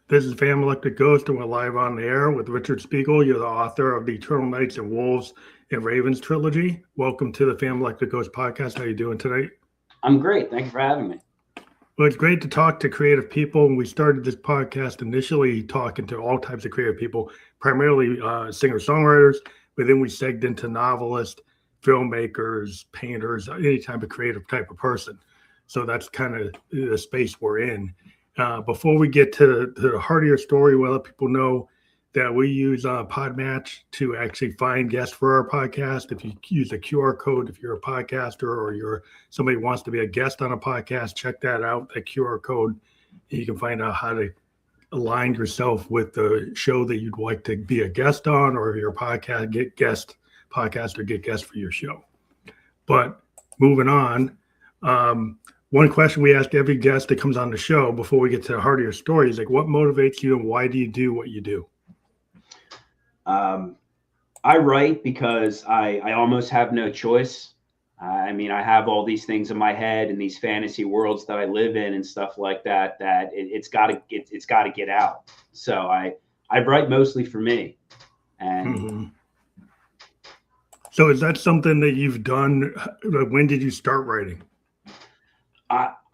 This is Fan Electric Ghost, and we're live on the air with Richard Spegal. You're the author of the Eternal Knights and Wolves and Ravens trilogy. Welcome to the Fan Electric Ghost podcast. How are you doing tonight? I'm great. Thank you for having me. Well, it's great to talk to creative people. And we started this podcast initially talking to all types of creative people, primarily singer-songwriters, but then we segged into novelists, filmmakers, painters, any type of creative type of person. So that's kind of the space we're in. Before we get to the heart of your story, we'll let people know that we use Podmatch to actually find guests for our podcast. If you use a QR code, if you're a podcaster or you're somebody who wants to be a guest on a podcast, check that out, that QR code. You can find out how to align yourself with the show that you'd like to be a guest on, or if you're a podcast, get guest for your show. But moving on, one question we ask every guest that comes on the show before we get to the heart of your story is like, what motivates you and why do you do what you do? I write because I almost have no choice. I mean, I have all these things in my head and these fantasy worlds that I live in and stuff like that, it's got to get out. So I write mostly for me. And So is that something that you've done? When did you start writing?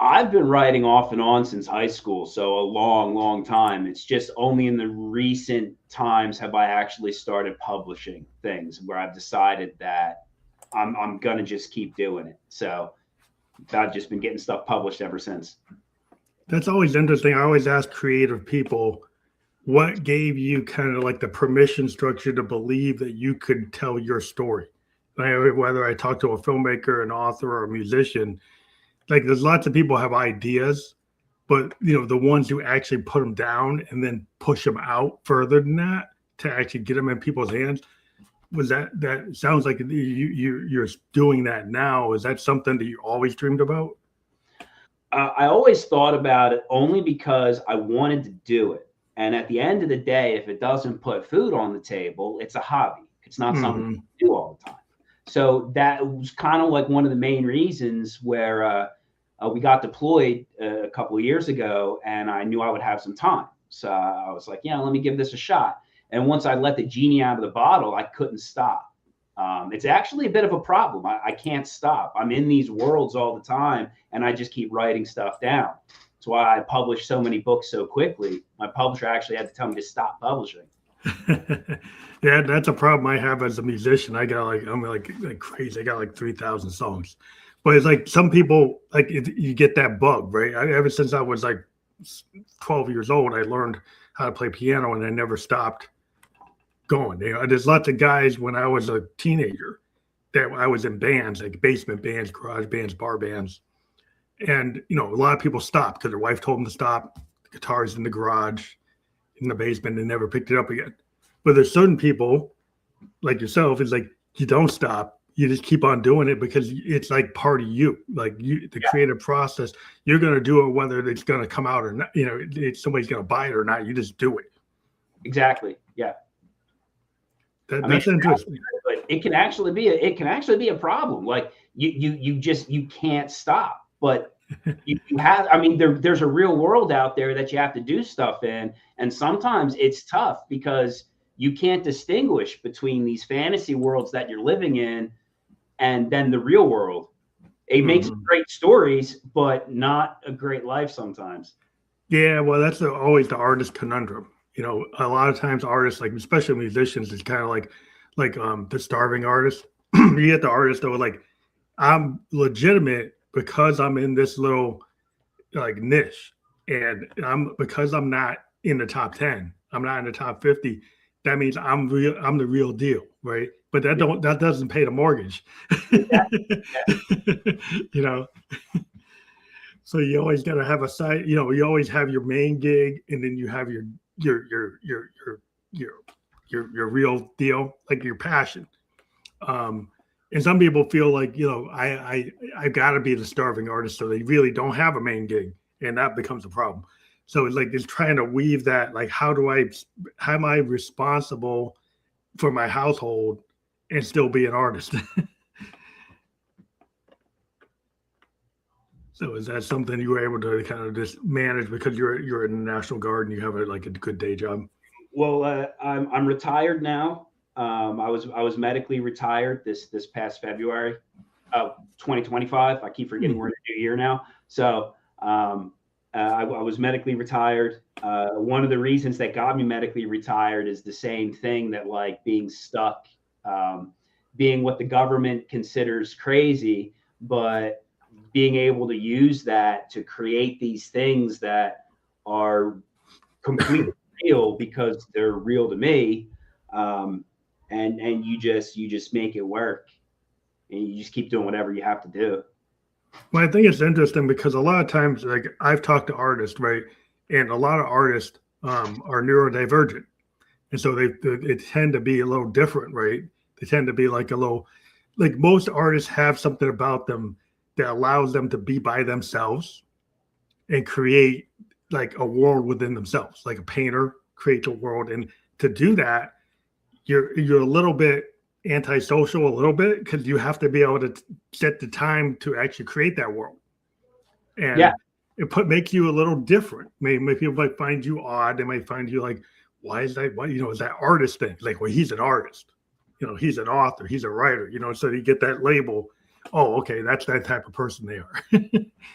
I've been writing off and on since high school, so a long, long time. It's just only in the recent times have I actually started publishing things where I've decided that I'm going to just keep doing it. So I've just been getting stuff published ever since. That's always interesting. I always ask creative people, what gave you kind of like the permission structure to believe that you could tell your story? Whether I talk to a filmmaker, an author, or a musician, like there's lots of people have ideas, but the ones who actually put them down and then push them out further than that to actually get them in people's hands. Was that sounds like you're doing that now? Is that something that you always dreamed about? I always thought about it only because I wanted to do it. And at the end of the day, if it doesn't put food on the table, it's a hobby. It's not something you do all the time. So that was kind of like one of the main reasons where we got deployed a couple of years ago, and I knew I would have some time. So I was like, let me give this a shot. And once I let the genie out of the bottle, I couldn't stop. It's actually a bit of a problem. I can't stop. I'm in these worlds all the time, and I just keep writing stuff down. That's why I published so many books so quickly. My publisher actually had to tell me to stop publishing. Yeah, that's a problem I have as a musician. I'm like crazy. I got like 3,000 songs, but it's like some people you get that bug, right? Ever since I was like 12 years old, I learned how to play piano, and I never stopped going. There's lots of guys when I was a teenager that I was in bands, like basement bands, garage bands, bar bands, and a lot of people stopped because their wife told them to stop. The guitar's in the garage, in the basement, and never picked it up again. But there's certain people like yourself, it's like you don't stop. You just keep on doing it because it's like part of you. Like the creative process, you're going to do it whether it's going to come out or not. Somebody's going to buy it or not. You just do it. Exactly. Yeah. That's interesting. But it can actually be a problem. Like you can't stop. But you have, there's a real world out there that you have to do stuff in, and sometimes it's tough because you can't distinguish between these fantasy worlds that you're living in and then the real world. It makes great stories, but not a great life sometimes. Yeah, well, that's always the artist conundrum. A lot of times artists, like especially musicians, it's kind of like the starving artist. You get the artist that were like, I'm legitimate because I'm in this little like niche, and because I'm not in the top 10, I'm not in the top 50. That means I'm the real deal, right? But that doesn't pay the mortgage. So you always got to have a side. You always have your main gig, and then you have your real deal, like your passion. And some people feel like I got to be the starving artist, so they really don't have a main gig, and that becomes a problem. So it's like it's trying to weave that, like how am I responsible for my household and still be an artist? So is that something you were able to kind of just manage because you're in the National Guard and you have like a good day job? Well, I'm retired now. I was medically retired this past February of 2025. I keep forgetting we're in a new year now. So I was medically retired. One of the reasons that got me medically retired is the same thing that like being stuck, being what the government considers crazy, but being able to use that to create these things that are completely real because they're real to me. Um, and you just make it work, and you just keep doing whatever you have to do. Well, I think it's interesting because a lot of times, like I've talked to artists, right, and a lot of artists are neurodivergent, and so they tend to be a little different, right? They tend to be like a little, like most artists have something about them that allows them to be by themselves and create like a world within themselves. Like a painter creates a world, and to do that, you're a little bit antisocial, a little bit, because you have to be able to set the time to actually create that world, Yeah, and makes you a little different. Maybe people might find you odd. They might find you like, why is that? Why is that artist thing? Like, well, he's an artist. He's an author. He's a writer. So you get that label. Oh, okay, that's that type of person they are.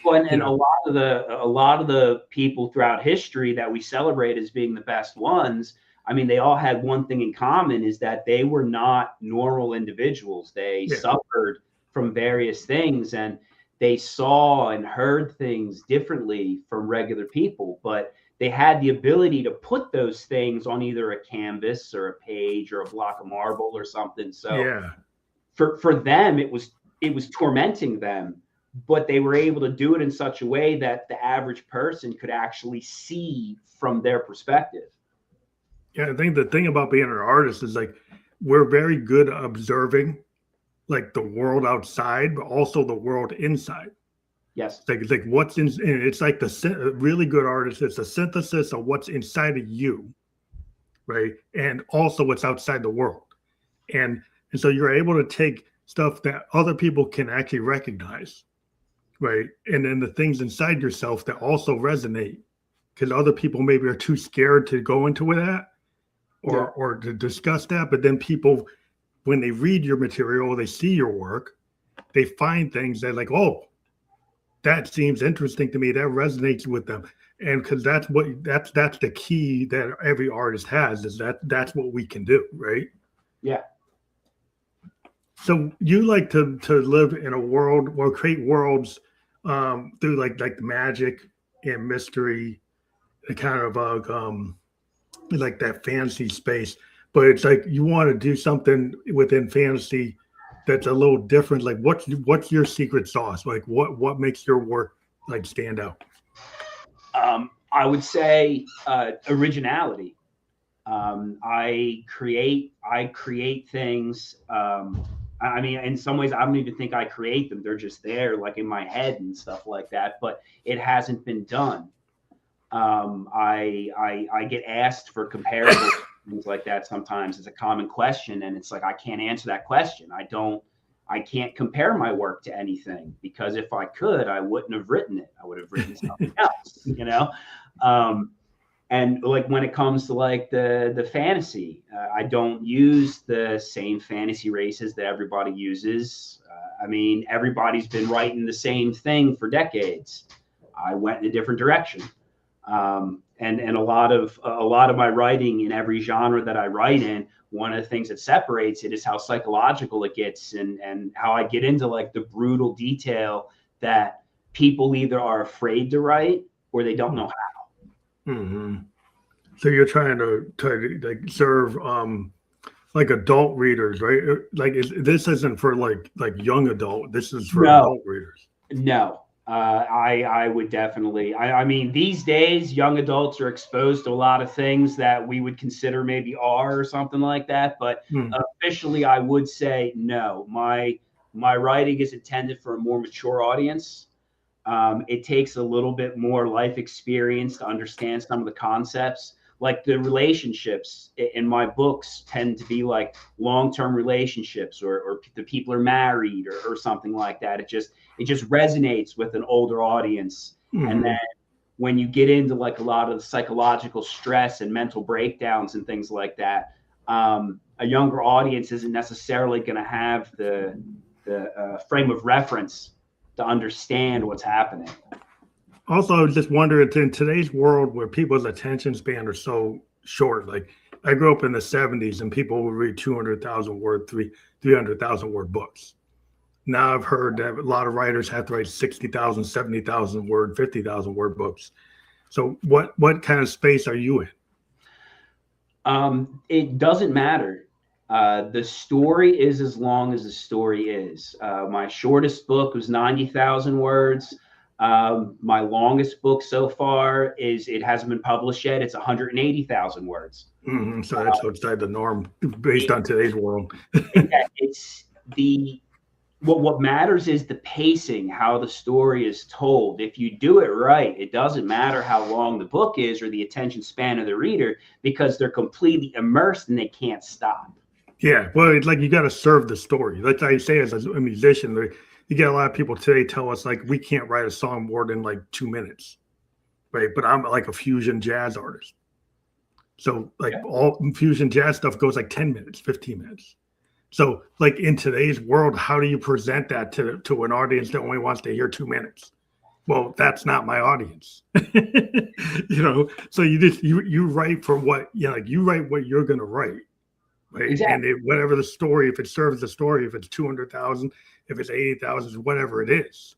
well, and you know, a lot of the people throughout history that we celebrate as being the best ones, I mean, they all had one thing in common, is that they were not normal individuals. They yeah, suffered from various things, and they saw and heard things differently from regular people, but they had the ability to put those things on either a canvas or a page or a block of marble or something. So yeah. for them, it was tormenting them, but they were able to do it in such a way that the average person could actually see from their perspective. Yeah, I think the thing about being an artist is like we're very good at observing like the world outside, but also the world inside. Yes. It's like what's in, and it's like a really good artist. It's a synthesis of what's inside of you, right, and also what's outside the world, and so you're able to take stuff that other people can actually recognize, right, and then the things inside yourself that also resonate because other people maybe are too scared to go into that Yeah. or to discuss that. But then people, when they read your material or they see your work, they find things that like, oh, that seems interesting to me. That resonates with them. And because that's the key that every artist has is that's what we can do, right? Yeah. So you like to live in a world or create worlds through like magic and mystery, and kind of like that fantasy space, but it's like you want to do something within fantasy that's a little different. Like what's your secret sauce? Like what makes your work like stand out? I would say originality. I create things. I mean, in some ways, I don't even think I create them. They're just there, like in my head and stuff like that. But it hasn't been done. I get asked for comparables, things like that. Sometimes it's a common question, and it's like I can't answer that question. I can't compare my work to anything, because if I could, I wouldn't have written it. I would have written something else. And like when it comes to like the fantasy, I don't use the same fantasy races that everybody uses. I mean, everybody's been writing the same thing for decades. I went in a different direction. And a lot of my writing in every genre that I write in, one of the things that separates it is how psychological it gets, and how I get into like the brutal detail that people either are afraid to write or they don't know how. Mm-hmm. So you're trying to like serve like adult readers, right? Like this isn't for like young adult. This is for No, adult readers. no. I would definitely. I mean, these days, young adults are exposed to a lot of things that we would consider maybe R or something like that. But Hmm. officially, I would say no. My writing is intended for a more mature audience. It takes a little bit more life experience to understand some of the concepts. Like the relationships in my books tend to be like long-term relationships, or the people are married, or something like that. it just resonates with an older audience. And then when you get into like a lot of the psychological stress and mental breakdowns and things like that, a younger audience isn't necessarily going to have the frame of reference to understand what's happening. Also, I was just wondering, in today's world where people's attention span are so short, like I grew up in the 70s and people would read 200,000 word, 300,000 word books. Now I've heard that a lot of writers have to write 60,000, 70,000 word, 50,000 word books. So what kind of space are you in? It doesn't matter. The story is as long as the story is. My shortest book was 90,000 words. My longest book so far it hasn't been published yet. It's 180,000 words. So that's outside the norm based on today's world. It's what matters is the pacing, how the story is told. If you do it right, it doesn't matter how long the book is or the attention span of the reader, because they're completely immersed and they can't stop. Yeah, well, it's like you got to serve the story. Like I say, as a musician, you get a lot of people today tell us like we can't write a song more than like 2 minutes, right? But I'm like a fusion jazz artist, so like all fusion jazz stuff goes like 10 minutes, 15 minutes. So like in today's world, how do you present that to an audience that only wants to hear 2 minutes? Well, that's not my audience. So you write for what, like you write what you're going to write. Right. Exactly. And whatever the story, if it serves the story, if it's 200,000, if it's 80,000, whatever it is,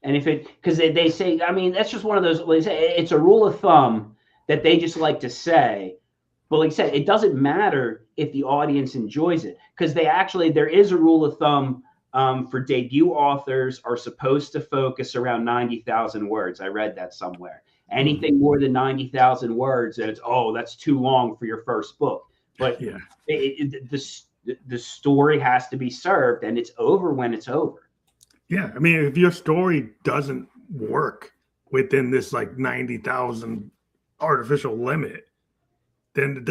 And because they say, I mean, that's just one of those, it's a rule of thumb that they just like to say. But like I said, it doesn't matter if the audience enjoys it, because there is a rule of thumb for debut authors are supposed to focus around 90,000 words. I read that somewhere. Anything more than 90,000 words, and that's too long for your first book. But the story has to be served, and it's over when it's over. Yeah, I mean, if your story doesn't work within this like 90,000 artificial limit, then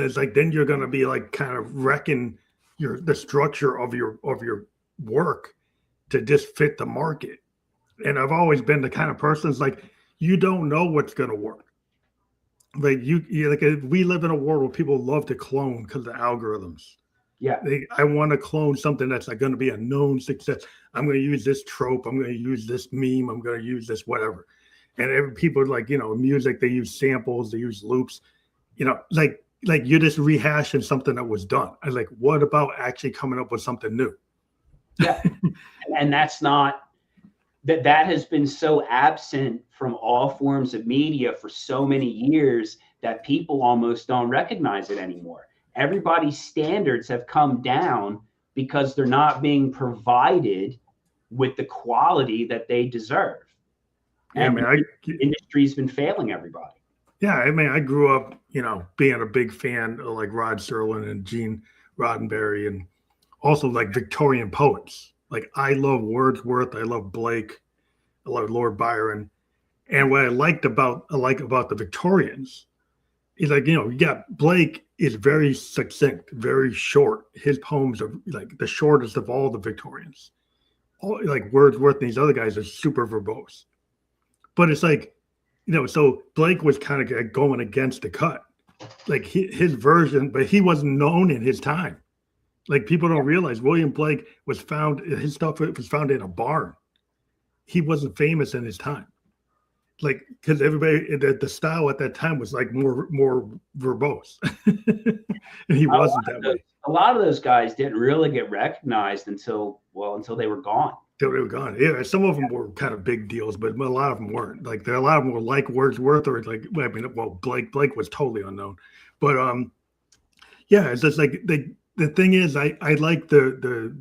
you're going to be like kind of wrecking the structure of your work to just fit the market. And I've always been the kind of person that's like, you don't know what's going to work. Like we live in a world where people love to clone because of the algorithms. Yeah, I want to clone something that's like going to be a known success. I'm going to use this trope. I'm going to use this meme. I'm going to use this whatever. And people are like, music, they use samples, they use loops, like you're just rehashing something that was done. I was like, what about actually coming up with something new? Yeah. And that's not, that has been so absent from all forms of media for so many years that people almost don't recognize it anymore. Everybody's standards have come down because they're not being provided with the quality that they deserve. And the industry's been failing everybody. Yeah, I mean, I grew up, being a big fan of like Rod Serling and Gene Roddenberry, and also like Victorian poets. Like I love Wordsworth, I love Blake, I love Lord Byron. And what I like about the Victorians is like, you got Blake is very succinct, very short. His poems are like the shortest of all the Victorians. Like Wordsworth and these other guys are super verbose. But it's like, so Blake was kind of going against the cut, like his version, but he wasn't known in his time. Like people don't realize William Blake his stuff was found in a barn. He wasn't famous in his time. Like, because everybody, the style at that time was like more verbose. And he wasn't that way. A lot of those guys didn't really get recognized until they were gone. They were gone. Yeah, some of them were kind of big deals, but a lot of them weren't. Like a lot of them were like Wordsworth or like, Blake was totally unknown. But it's just like the thing is, I like the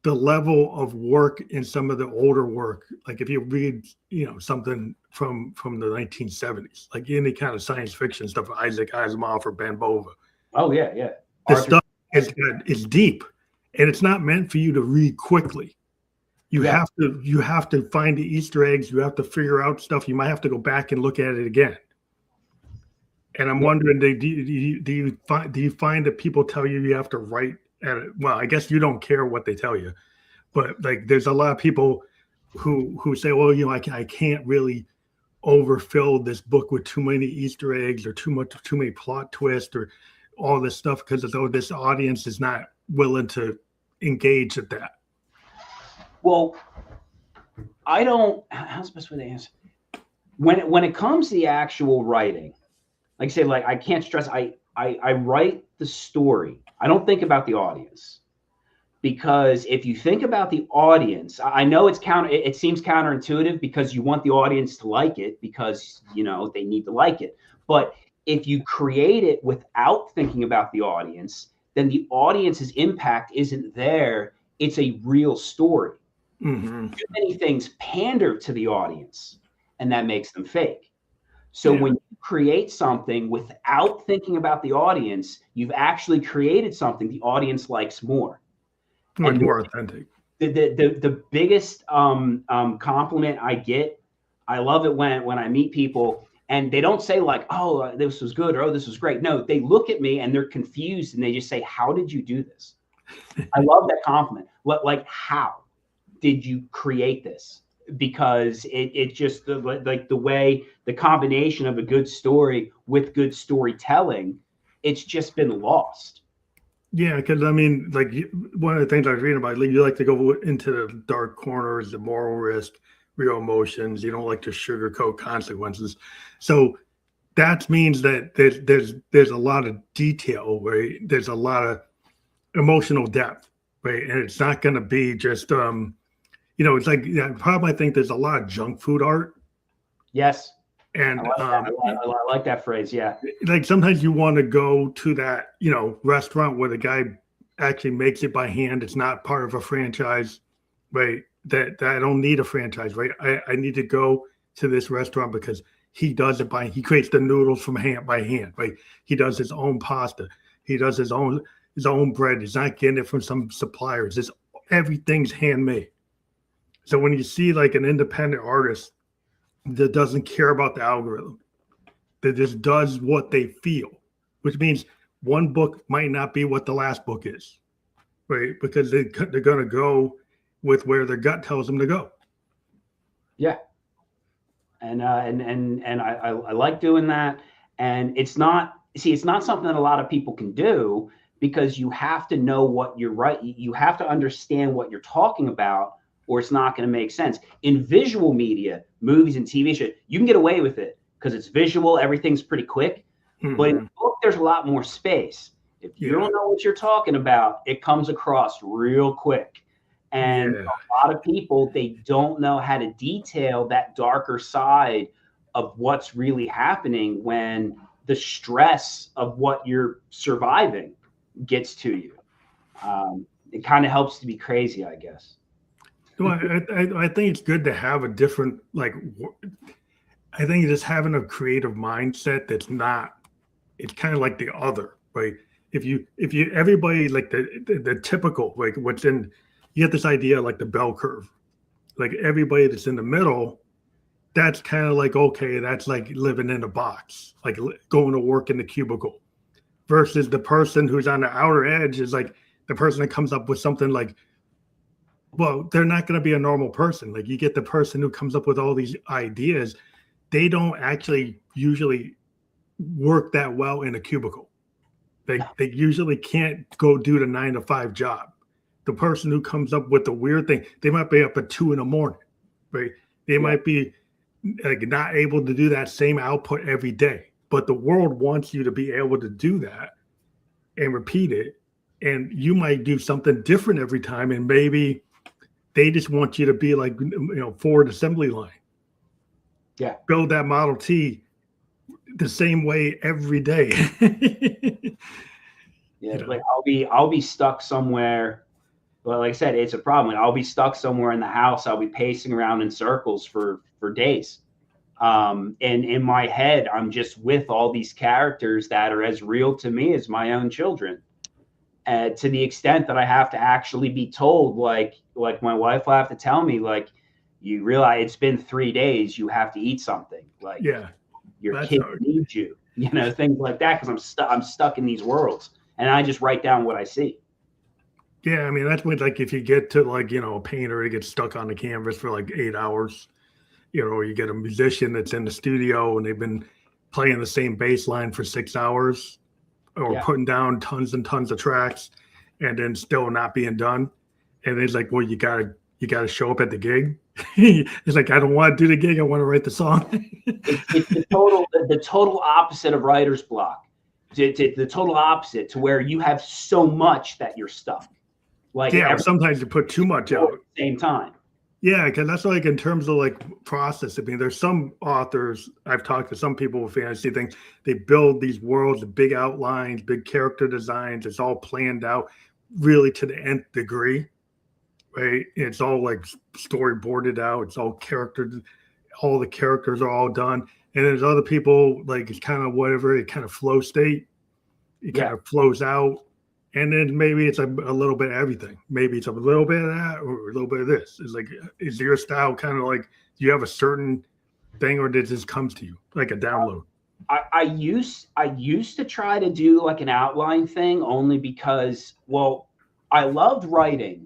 level of work in some of the older work. Like if you read, something from the 1970s, like any kind of science fiction stuff, Isaac Asimov or Ben Bova. Oh yeah. The stuff is deep, and it's not meant for you to read quickly. You have to find the Easter eggs. You have to figure out stuff. You might have to go back and look at it again. And I'm wondering, do you find that people tell you have to write at it? Well, I guess you don't care what they tell you, But like, there's a lot of people who say, well, you know, I can't really overfill this book with too many Easter eggs or too many plot twists or all this stuff because though this audience is not willing to engage at that. Well, I don't. How's the best way to answer? When it comes to the actual writing, like I say, like I can't stress. I write the story. I don't think about the audience. Because if you think about the audience, I know it seems counterintuitive because you want the audience to like it because, you know, they need to like it. But if you create it without thinking about the audience, then the audience's impact isn't there. It's a real story. Mm-hmm. Too many things pander to the audience, and that makes them fake. So when you create something without thinking about the audience, you've actually created something the audience likes more. Like more authentic. The biggest compliment I get, I love it when I meet people and they don't say like, oh, this was good or oh, this was great. No, they look at me and they're confused and they just say, how did you do this? I love that compliment. Like, how did you create this? Because it just like the way the combination of a good story with good storytelling, it's just been lost. Yeah, because I mean, like one of the things I was reading about, like, you like to go into the dark corners, the moral risk, real emotions. You don't like to sugarcoat consequences. So that means that there's a lot of detail, right? There's a lot of emotional depth, right? And it's not going to be just, you know, it's like probably I think there's a lot of junk food art. Yes. And I like that phrase. Yeah. Like sometimes you want to go to that, you know, restaurant where the guy actually makes it by hand. It's not part of a franchise, right? That I don't need a franchise, right? I need to go to this restaurant because he does it he creates the noodles from hand by hand, right? He does his own pasta. He does his own bread. He's not getting it from some suppliers. Everything's handmade. So when you see like an independent artist that doesn't care about the algorithm, that just does what they feel, which means one book might not be what the last book is, right? Because they're going to go with where their gut tells them to go. Yeah. And I like doing that. And it's not something that a lot of people can do because you have to know what you're right. You have to understand what you're talking about or it's not going to make sense. In visual media, movies and TV shows, you can get away with it because it's visual, everything's pretty quick. Mm-hmm. But in the book, there's a lot more space. If you don't know what you're talking about, it comes across real quick. And a lot of people, they don't know how to detail that darker side of what's really happening when the stress of what you're surviving gets to you. It kind of helps to be crazy, I guess. Well, I think it's good to have a different, like, I think just having a creative mindset that's not, it's kind of like the other, right? If you everybody like the typical, like what's in, you get this idea like the bell curve, like everybody that's in the middle, that's kind of like, okay, that's like living in a box, like going to work in the cubicle, versus the person who's on the outer edge is like the person that comes up with something like, well, they're not going to be a normal person. Like you get the person who comes up with all these ideas, they don't actually usually work that well in a cubicle. They usually can't go do the 9-to-5 job. The person who comes up with the weird thing, they might be up at 2 a.m, right? They might be like not able to do that same output every day, but the world wants you to be able to do that and repeat it. And you might do something different every time. And maybe they just want you to be like, you know, Ford assembly line. Yeah. Build that Model T the same way every day. Yeah. You know? Like I'll be stuck somewhere. Well, like I said, it's a problem. I'll be stuck somewhere in the house. I'll be pacing around in circles for days. And in my head, I'm just with all these characters that are as real to me as my own children. To the extent that I have to actually be told, like my wife will have to tell me, like, you realize it's been 3 days, you have to eat something. Like, your kids need you, you know, things like that. Because I'm stuck in these worlds, and I just write down what I see. Yeah, I mean that's when like if you get to like a painter, he gets stuck on the canvas for like 8 hours. You get a musician that's in the studio and they've been playing the same bass line for 6 hours or Yeah. putting down tons and tons of tracks and then still not being done. And it's like, well, you gotta show up at the gig. It's like I don't want to do the gig. I want to write the song. It's the total opposite of writer's block. The total opposite to where you have so much that you're stuck. Like Yeah, or every sometimes you put too much at out. the same time. Yeah, because that's like in terms of like process. I mean, there's some authors I've talked to some people with fantasy things. They build these worlds, big outlines, big character designs. It's all planned out really to the nth degree, right? It's all like storyboarded out. It's all character. All the characters are all done. And there's other people like it's kind of whatever. It kind of flow state. It Yeah. kind of flows out. And then maybe it's a little bit of everything. Maybe it's a little bit of that or a little bit of this. It's like, is your style kind of like, do you have a certain thing or did this comes to you like a download? I used to try to do like an outline thing only because, well, I loved writing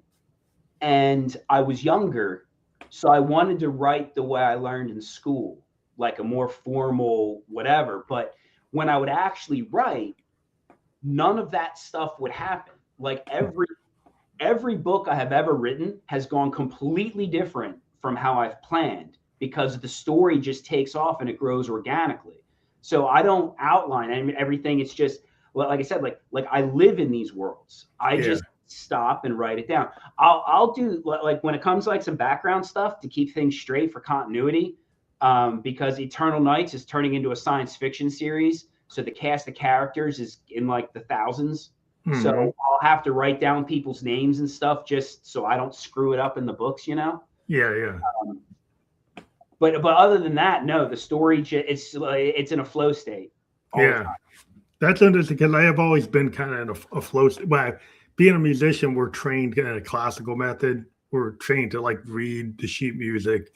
and I was younger. So I wanted to write the way I learned in school, like a more formal whatever. But when I would actually write, none of that stuff would happen. Like every book I have ever written has gone completely different from how I've planned because the story just takes off and it grows organically. So I don't outline everything. It's just, well, like I said, like I live in these worlds. I Yeah. just stop and write it down. I'll do like when it comes to like some background stuff to keep things straight for continuity. Because Eternal Nights is turning into a science fiction series. So the cast of characters is in like the thousands. So Mhm. I'll have to write down people's names and stuff just so I don't screw it up in the books, you know? Yeah. Yeah. But other than that, no, the story it's in a flow state all the Yeah. time. That's interesting because I have always been kind of in a flow state. Well, being a musician, we're trained in a classical method. We're trained to like read the sheet music,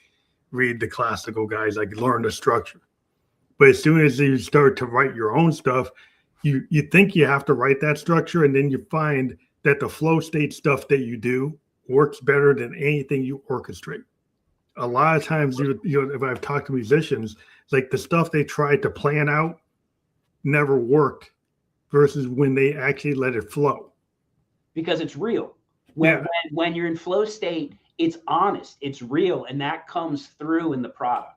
read the classical guys, like learn the structure. But as soon as you start to write your own stuff, you think you have to write that structure, and then you find that the flow state stuff that you do works better than anything you orchestrate. A lot of times, if I've talked to musicians, like the stuff they tried to plan out never worked versus when they actually let it flow. Because it's real. When, Yeah, when when you're in flow state, it's honest, it's real, and that comes through in the product.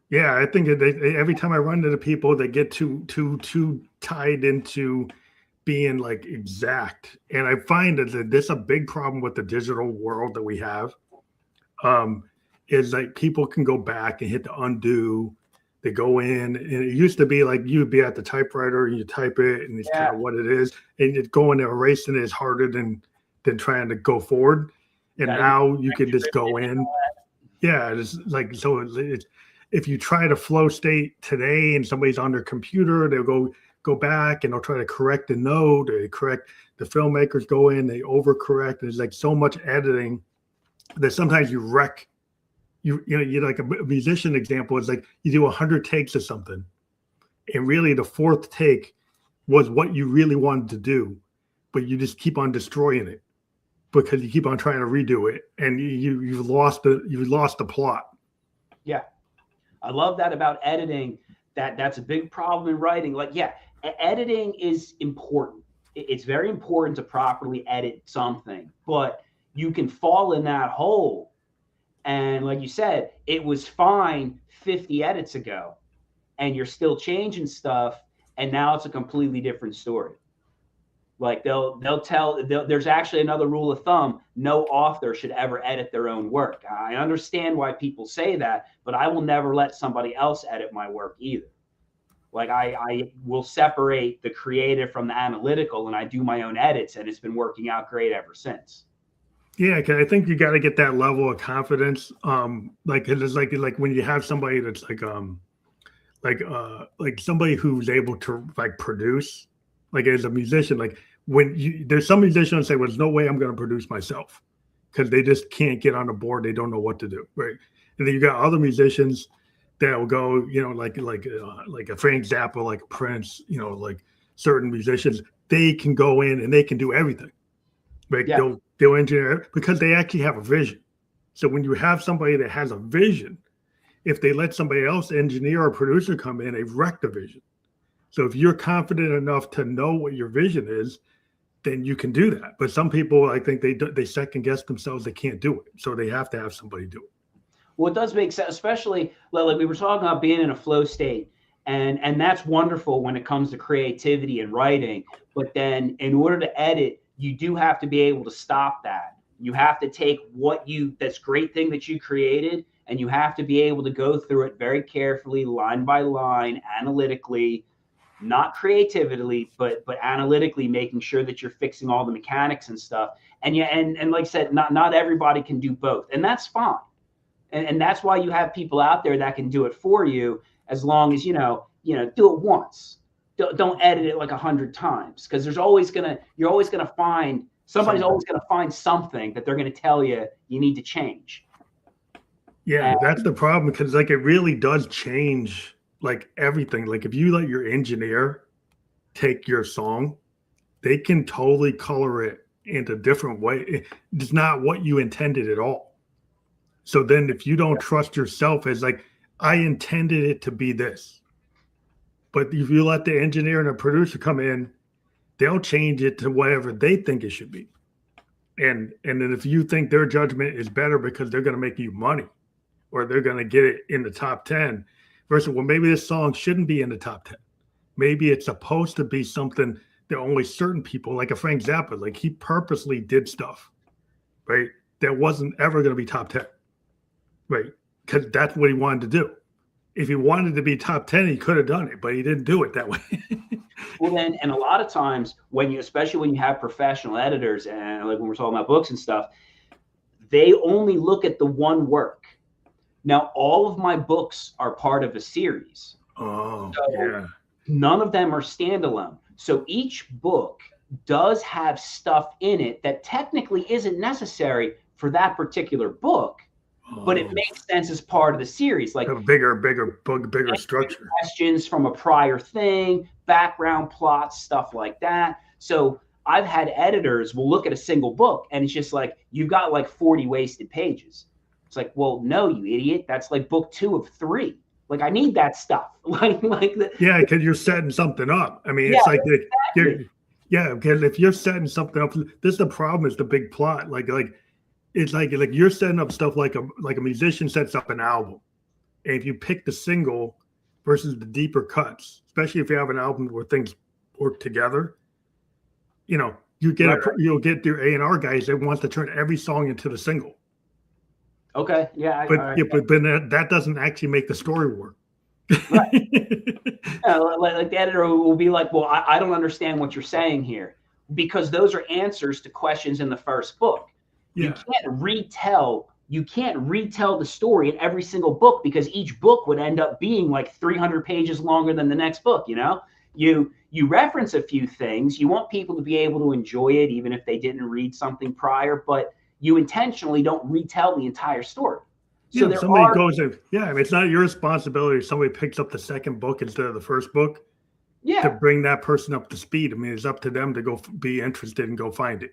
yeah. I think that every time I run into people, they get too tied into being like exact, and I find that this is a big problem with the digital world that we have. Um, is like people can go back and hit the undo. They go in, and it used to be like you'd be at the typewriter and you type it, and it's kind Yeah, of what it is. And it going and erasing it is harder than trying to go forward. you And got to get now you can just scripted go and in. all that. Yeah, it's like so. It's if you try to flow state today, and somebody's on their computer, they'll go back and they'll try to correct the note. They correct the filmmakers go in, they overcorrect. There's like so much editing that sometimes you wreck you're like a musician example is like you do 100 takes of something and really the fourth take was what you really wanted to do but you just keep on destroying it because you keep on trying to redo it and you've lost the plot. Yeah, I love that about editing. That's a big problem in writing. Like, yeah, editing is important. It's very important to properly edit something, but you can fall in that hole. And like you said, it was fine 50 edits ago, and you're still changing stuff, and now it's a completely different story. Like there's actually another rule of thumb: no author should ever edit their own work. I understand why people say that, but I will never let somebody else edit my work either. Like I will separate the creative from the analytical, and I do my own edits, and it's been working out great ever since. Yeah, because I think you got to get that level of confidence. Like it's like when you have somebody that's like somebody who's able to like produce, like as a musician, like when you there's some musicians say, well, there's no way I'm going to produce myself because they just can't get on the board. They don't know what to do, right? And then you got other musicians that will go, like a Frank Zappa, like Prince, like certain musicians, they can go in and they can do everything, right? Yeah. They'll engineer it because they actually have a vision. So when you have somebody that has a vision, if they let somebody else, engineer or producer, come in, they've wrecked the vision. So if you're confident enough to know what your vision is, then you can do that. But some people, I think they second guess themselves. They can't do it. So they have to have somebody do it. Well, it does make sense, especially like we were talking about being in a flow state. And that's wonderful when it comes to creativity and writing. But then in order to edit, you do have to be able to stop that. You have to take that's great thing that you created, and you have to be able to go through it very carefully, line by line, analytically, not creatively, but analytically, making sure that you're fixing all the mechanics and stuff. And yeah, and like I said, not everybody can do both, and that's fine. And that's why you have people out there that can do it for you, as long as you know do it once. Don't edit it like 100 times, because you're always gonna find somebody's always gonna find something that they're gonna tell you need to change. Yeah, that's the problem, because like it really does change like everything. Like if you let your engineer take your song, they can totally color it into a different way. It's not what you intended at all. So then if you don't trust yourself as like, I intended it to be this. But if you let the engineer and the producer come in, they'll change it to whatever they think it should be. And then if you think their judgment is better because they're going to make you money, or they're going to get it in the top 10, versus, well, maybe this song shouldn't be in the top 10. Maybe it's supposed to be something that only certain people, like a Frank Zappa, like he purposely did stuff, right, that wasn't ever going to be top 10, right? Because that's what he wanted to do. If he wanted to be top 10, he could have done it, but he didn't do it that way. Well, then, and a lot of times especially when you have professional editors, and like when we're talking about books and stuff, they only look at the one work. Now, all of my books are part of a series. Oh, so yeah. None of them are standalone. So each book does have stuff in it that technically isn't necessary for that particular book, but it makes sense as part of the series. Like a bigger book, bigger structure. Questions from a prior thing, background plots, stuff like that. So I've had editors will look at a single book and it's just like, you've got like 40 wasted pages. It's like, well, no, you idiot. That's like book 2 of 3. Like, I need that stuff. Yeah, because you're setting something up. I mean, it's like, exactly. Because if you're setting something up, this is the problem, is the big plot. Like it's like you're setting up stuff like a musician sets up an album. And if you pick the single versus the deeper cuts, especially if you have an album where things work together, you'll get your A&R guys that want to turn every song into the single. Okay. Yeah. But that doesn't actually make the story work. Right. Like the editor will be like, well, I don't understand what you're saying here, because those are answers to questions in the first book. Yeah. You can't retell the story in every single book, because each book would end up being like 300 pages longer than the next book. You reference a few things. You want people to be able to enjoy it, even if they didn't read something prior, but you intentionally don't retell the entire story. So it's not your responsibility if somebody picks up the second book instead of the first book to bring that person up to speed. I mean, it's up to them to go be interested and go find it.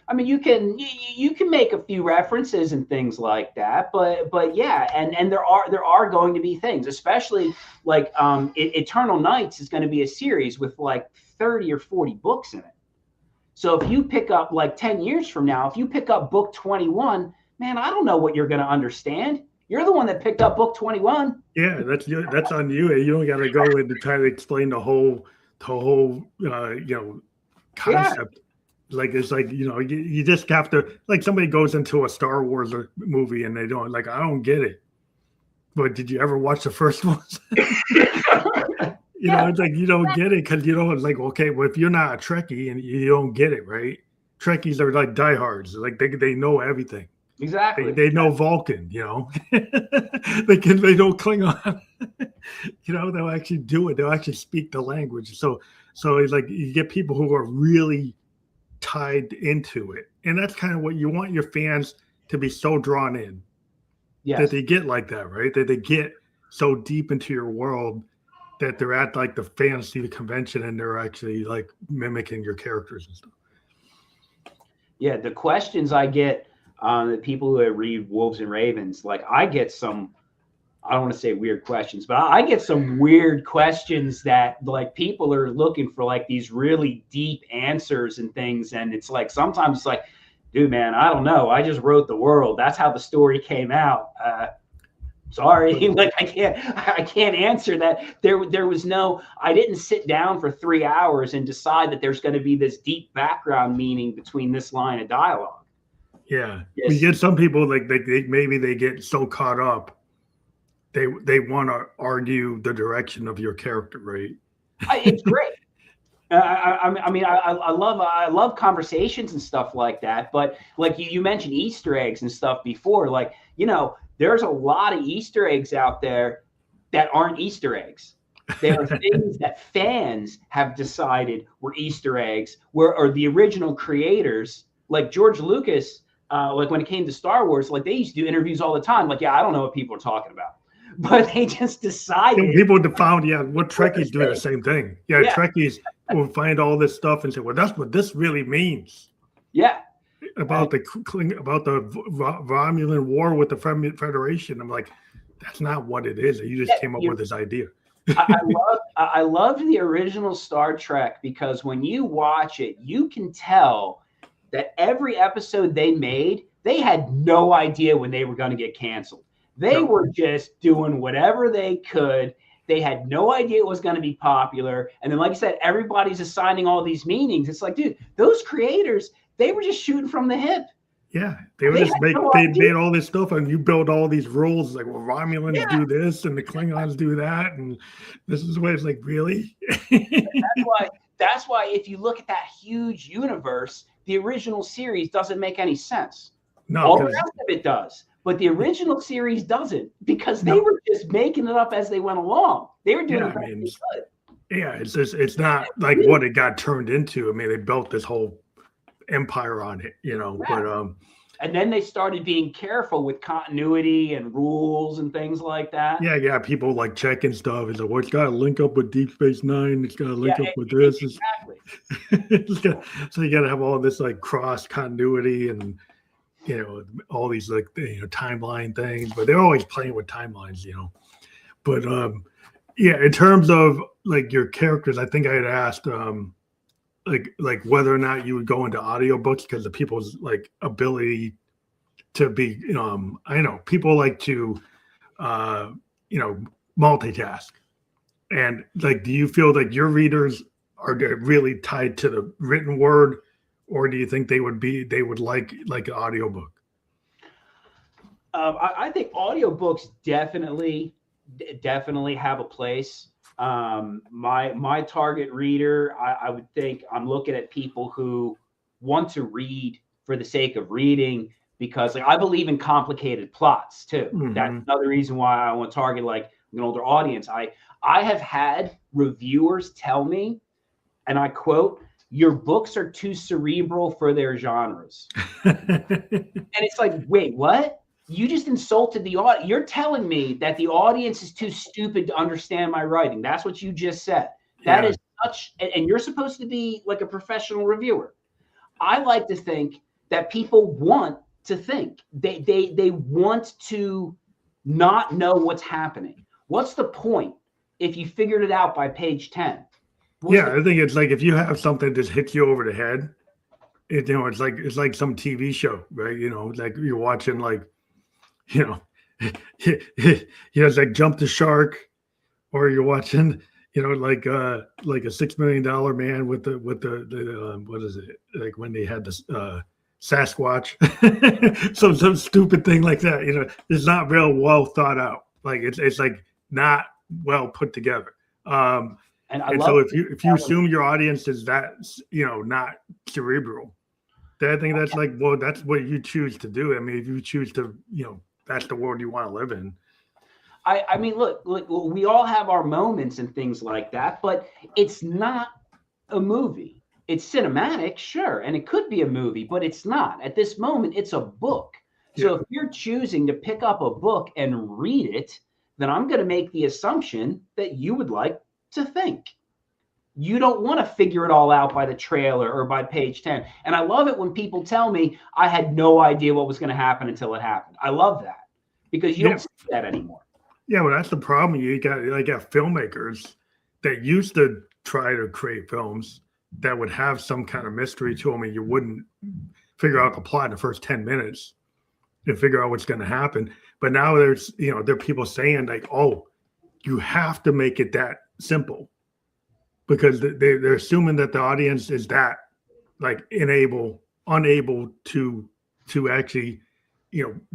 I mean, you can make a few references and things like that, but yeah, and there are going to be things, especially like Eternal Nights is going to be a series with like 30 or 40 books in it. So if you pick up like 10 years from now, if you pick up book 21, man, I don't know what you're going to understand. You're the one that picked up book 21. Yeah, that's on you. You don't got to go in to try to explain the whole concept. Yeah. Like, it's like, you just have to, like, somebody goes into a Star Wars movie and they don't, like, I don't get it. But did you ever watch the first ones? It's like, you don't get it because like, okay, well, if you're not a Trekkie and you don't get it, right? Trekkies are like diehards. Like, they know everything. Exactly. They know Vulcan, they know Klingon. They'll actually do it. They'll actually speak the language. So it's like you get people who are really tied into it. And that's kind of what you want your fans to be so drawn in. Yes. That they get like that, right? That they get so deep into your world that they're at like the fantasy convention and they're actually like mimicking your characters and stuff. Yeah, the questions I get, the people who read Wolves and Ravens, like I get some, I don't want to say weird questions, but I get some weird questions that like people are looking for like these really deep answers and things. And it's like, sometimes it's like, dude, man, I don't know. I just wrote the world. That's how the story came out. Sorry, like I can't answer that. There was no, I didn't sit down for 3 hours and decide that there's going to be this deep background meaning between this line of dialogue. Yeah. Yes. You get some people like maybe they get so caught up they want to argue the direction of your character, right? It's great. I love conversations and stuff like that. But like you mentioned Easter eggs and stuff before, like, you know, there's a lot of Easter eggs out there that aren't Easter eggs. There are things that fans have decided were Easter eggs, or the original creators, like George Lucas, like when it came to Star Wars, like they used to do interviews all the time. Like, yeah, I don't know what people are talking about. But they just decided. People found, what Trekkies do the same thing. Yeah, Trekkies will find all this stuff and say, well, that's what this really means. Yeah. About the Romulan war with the Federation. I'm like, that's not what it is. You just came up with this idea. I loved the original Star Trek because when you watch it, you can tell that every episode they made, they had no idea when they were going to get canceled. They were just doing whatever they could. They had no idea it was going to be popular. And then, like I said, everybody's assigning all these meanings. It's like, dude, those creators, they were just shooting from the hip. Yeah, they made all this stuff, and you build all these rules. Like, well, Romulans do this, and the Klingons do that, and this is what it's like. Really? That's why if you look at that huge universe, the original series doesn't make any sense. No, all the rest of it does. But the original series doesn't, because they were just making it up as they went along. They were doing it. Yeah, it's not like what it got turned into. I mean, they built this whole empire on it, but and then they started being careful with continuity and rules and things like that. Yeah, people like checking stuff. It's like, well, it's got to link up with Deep Space Nine. It's got to link up with this. Exactly. So you got to have all this like cross continuity and all these like timeline things, but they're always playing with timelines, But in terms of like your characters, I think I had asked like whether or not you would go into audiobooks because of people's like ability to be I know people like to multitask, and like, do you feel like your readers are really tied to the written word, or do you think they would like an audiobook? I think audiobooks definitely have a place. My target reader, I would think I'm looking at people who want to read for the sake of reading, because like I believe in complicated plots too. Mm-hmm. That's another reason why I want to target like an older audience. I have had reviewers tell me, and I quote, "Your books are too cerebral for their genres." And it's like, wait, what? You just insulted the audience. You're telling me that the audience is too stupid to understand my writing. That's what you just said. That is such, and you're supposed to be like a professional reviewer. I like to think that people want to think. They want to not know what's happening. What's the point if you figured it out by page 10? I think it's like if you have something that just hits you over the head, it's like some TV show, right? Like you're watching like, it's like Jump the Shark, or you're watching, like a $6 Million Man with the what is it, like when they had this Sasquatch, some stupid thing like that. It's not real well thought out. Like it's like not well put together. And so if you assume your audience is that not cerebral, then I think that's like, well, that's what you choose to do. I mean, if you choose to that's the world you want to live in. I mean, look, we all have our moments and things like that, but it's not a movie. It's cinematic, sure, and it could be a movie, but it's not. At this moment, it's a book. So if you're choosing to pick up a book and read it, then I'm going to make the assumption that you would like to think. You don't want to figure it all out by the trailer or by page 10. And I love it when people tell me I had no idea what was going to happen until it happened. I love that because you don't see that anymore. Yeah, well, that's the problem. You got filmmakers that used to try to create films that would have some kind of mystery to them, and you wouldn't figure out the plot in the first 10 minutes and figure out what's going to happen. But now there are people saying like, oh, you have to make it that simple because they're assuming that the audience is that like unable to actually,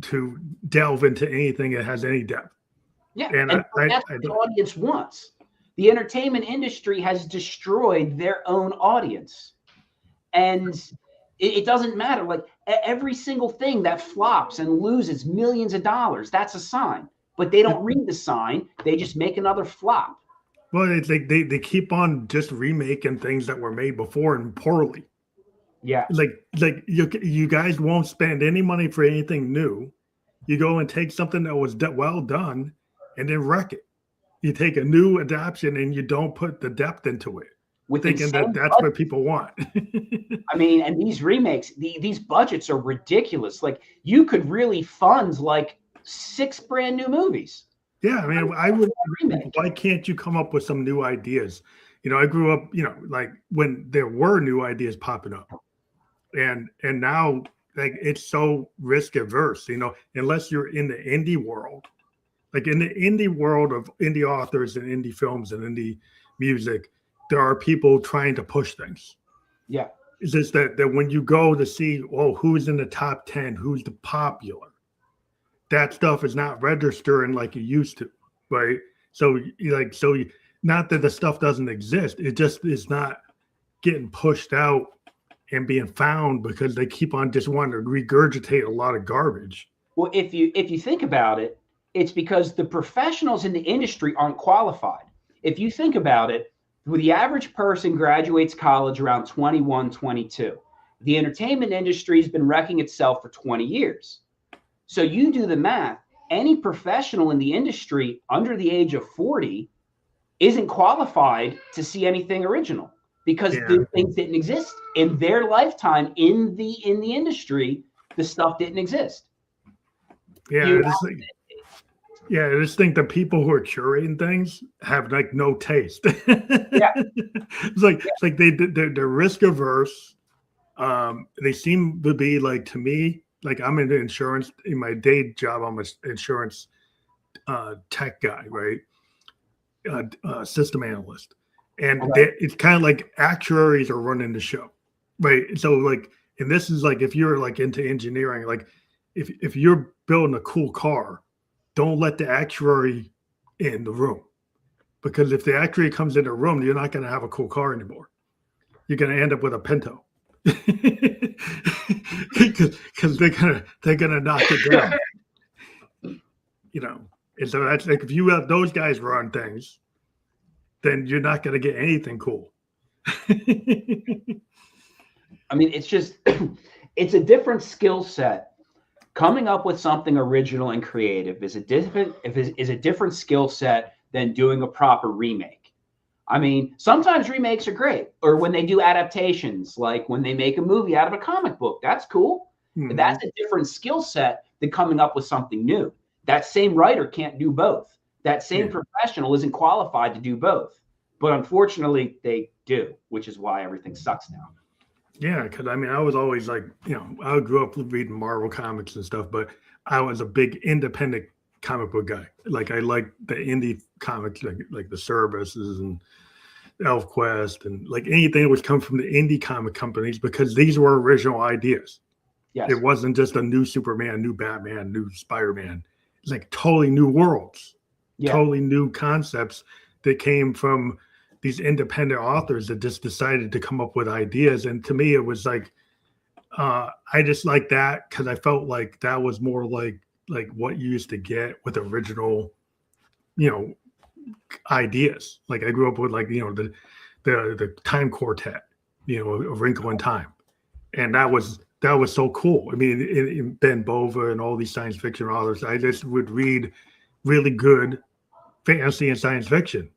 to delve into anything that has any depth. Yeah, and that's what the audience wants. The entertainment industry has destroyed their own audience. And it doesn't matter. Like every single thing that flops and loses millions of dollars, that's a sign. But they don't read the sign. They just make another flop. Well, it's like they keep on just remaking things that were made before and poorly. Yeah. Like you guys won't spend any money for anything new. You go and take something that was well done and then wreck it. You take a new adaptation and you don't put the depth into it, thinking that that's what people want. I mean, and these remakes, these budgets are ridiculous. Like you could really fund like 6 brand new movies. Yeah, I mean, I would. Why can't you come up with some new ideas? I grew up, like when there were new ideas popping up, and now like it's so risk averse. Unless you're in the indie world. Like in the indie world of indie authors and indie films and indie music, there are people trying to push things. Yeah. It's just that when you go to see, who's in the top 10, who's the popular, that stuff is not registering like it used to, right? So not that the stuff doesn't exist. It just is not getting pushed out and being found because they keep on just wanting to regurgitate a lot of garbage. Well, if you think about it, it's because the professionals in the industry aren't qualified. If you think about it, the average person graduates college around 21, 22. The entertainment industry has been wrecking itself for 20 years. So you do the math, any professional in the industry under the age of 40 isn't qualified to see anything original because the things didn't exist in their lifetime in the industry. The stuff didn't exist. Yeah, I just think the people who are curating things have like no taste. Yeah. It's like they're risk averse. They seem to be like, to me, like I'm in insurance. In my day job, I'm an insurance tech guy, right? System analyst. And it's kind of like actuaries are running the show, right? So like, and this is like, if you're like into engineering, like if you're building a cool car, don't let the actuary in the room, because if the actuary comes in the room, you're not going to have a cool car anymore. You're going to end up with a Pinto because they're gonna knock it down. And so that's like, if you have those guys run things, then you're not going to get anything cool. I mean, it's just it's a different skill set. Coming up with something original and creative is a different skill set than doing a proper remake. I mean, sometimes remakes are great, or when they do adaptations, like when they make a movie out of a comic book, that's cool. Mm-hmm. But that's a different skill set than coming up with something new. That same writer can't do both. That same professional isn't qualified to do both. But unfortunately, they do, which is why everything sucks now. Yeah, because I mean, I was always like, I grew up reading Marvel comics and stuff, but I was a big independent comic book guy. Like I liked the indie comics, like the Services and ElfQuest, and like anything that was come from the indie comic companies, because these were original ideas. Yes. It wasn't just a new Superman, new Batman, new Spider-Man. It's like totally new worlds, totally new concepts that came from these independent authors that just decided to come up with ideas. And to me, it was like, I just like that because I felt like that was more like what you used to get with original, ideas. Like I grew up with like, the Time Quartet, A Wrinkle in Time. And that was so cool. I mean, in Ben Bova and all these science fiction authors, I just would read really good fantasy and science fiction.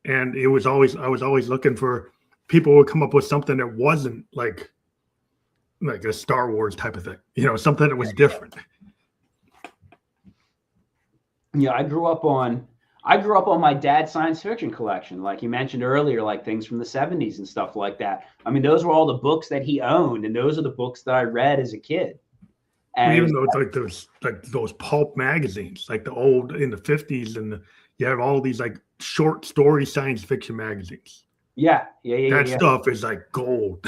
And I was always looking for people would come up with something that wasn't like a Star Wars type of thing, something that was different. Yeah, I grew up on my dad's science fiction collection, like you mentioned earlier, like things from the 70s and stuff like that. I mean, those were all the books that he owned, and those are the books that I read as a kid. And even though it's like those pulp magazines, like the old in the 50s, and you have all these like short story science fiction magazines. Yeah. That stuff is like gold.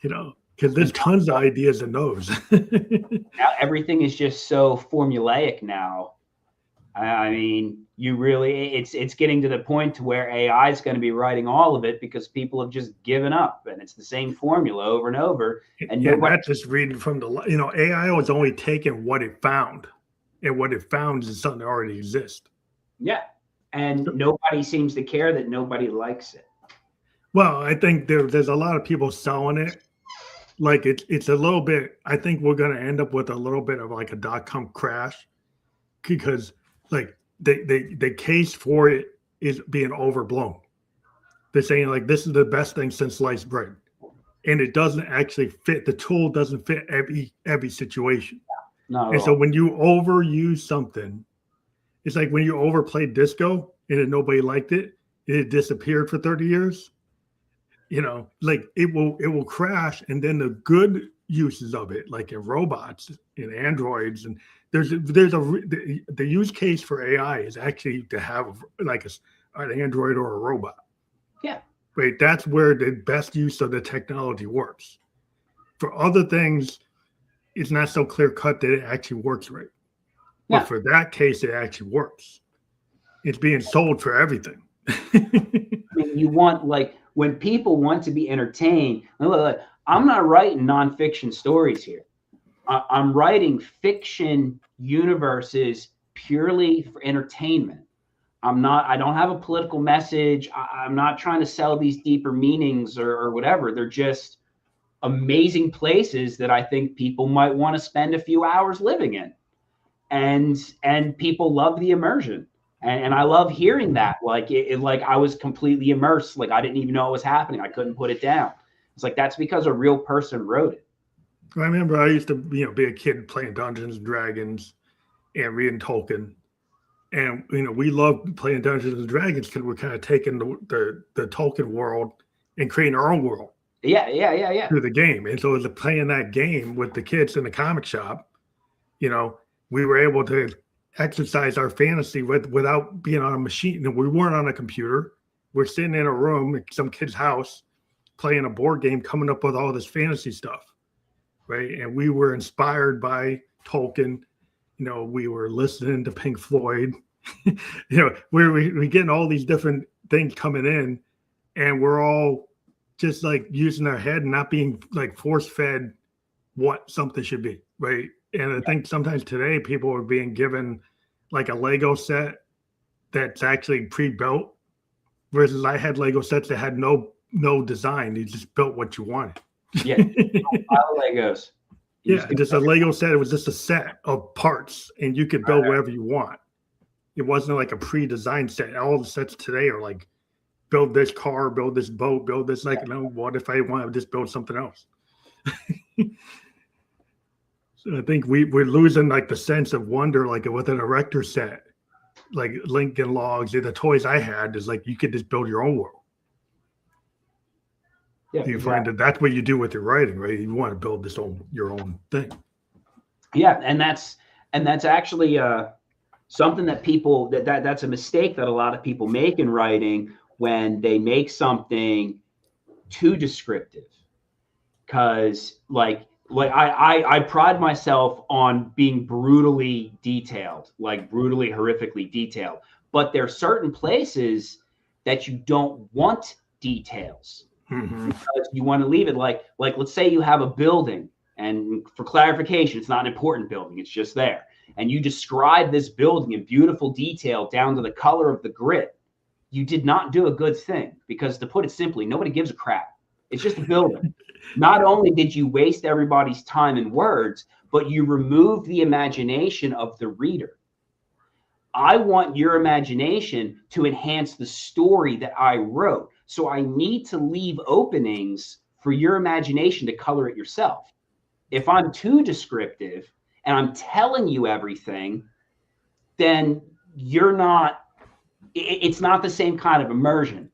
Because there's tons of ideas in those. Now everything is just so formulaic now. I mean, it's getting to the point to where AI is going to be writing all of it because people have just given up, and it's the same formula over and over. And that's just reading from AI was only taking what it found, and what it found is something that already exists. Yeah, and nobody seems to care that nobody likes it. Well, I think there's a lot of people selling it. Like it's a little bit. I think we're going to end up with a little bit of like a .com crash, because like the case for it is being overblown. They're saying like this is the best thing since sliced bread, and it doesn't actually fit. The tool doesn't fit every situation. No. And so when you overuse something, it's like when you overplayed disco and nobody liked it, it disappeared for 30 years. Like it will crash, and then the good uses of it, like in robots and androids, and the use case for AI is actually to have like an android or a robot. Yeah. Right. That's where the best use of the technology works. For other things, it's not so clear cut that it actually works right. Yeah. But for that case, it actually works. It's being sold for everything. I mean, you want, like, when people want to be entertained, look, I'm not writing nonfiction stories here. I'm writing fiction universes purely for entertainment. I don't have a political message. I'm not trying to sell these deeper meanings or whatever. They're just amazing places that I think people might want to spend a few hours living in. And people love the immersion. And I love hearing that. Like like I was completely immersed. Like I didn't even know it was happening. I couldn't put it down. It's like, that's because a real person wrote it. I remember I used to, be a kid playing Dungeons and Dragons and reading Tolkien. And, we loved playing Dungeons and Dragons because we're kind of taking the Tolkien world and creating our own world. Yeah. Through the game. And so as playing that game with the kids in the comic shop, we were able to exercise our fantasy without being on a machine. And we weren't on a computer. We're sitting in a room at some kid's house playing a board game, coming up with all this fantasy stuff, right? And we were inspired by Tolkien. We were listening to Pink Floyd. We're getting all these different things coming in, and we're all just like using our head and not being like force fed what something should be, right? And I think sometimes today people are being given like a Lego set that's actually pre-built, versus I had Lego sets that had no design. You just built what you wanted. Yeah, pile of Legos. Just a Lego set. It was just a set of parts, and you could build whatever you want. It wasn't like a pre-designed set. All the sets today are like, build this car, build this boat, build this. Like, what if I want to just build something else? So I think we're losing like the sense of wonder, like with an erector set, like Lincoln Logs. The toys I had is like you could just build your own world. Yeah, you find that that's what you do with your writing, right? You want to build your own thing. Yeah, and that's actually something that people that's a mistake that a lot of people make in writing when they make something too descriptive. Because like I pride myself on being brutally detailed, like brutally, horrifically detailed. But there are certain places that you don't want details. Mm-hmm. Because you want to leave it like let's say you have a building, and for clarification, it's not an important building, it's just there. And you describe this building in beautiful detail down to the color of the grit. You did not do a good thing, because to put it simply, nobody gives a crap. It's just a building. Not only did you waste everybody's time and words, but you removed the imagination of the reader. I want your imagination to enhance the story that I wrote. So I need to leave openings for your imagination to color it yourself. If I'm too descriptive and I'm telling you everything, then it's not the same kind of immersion.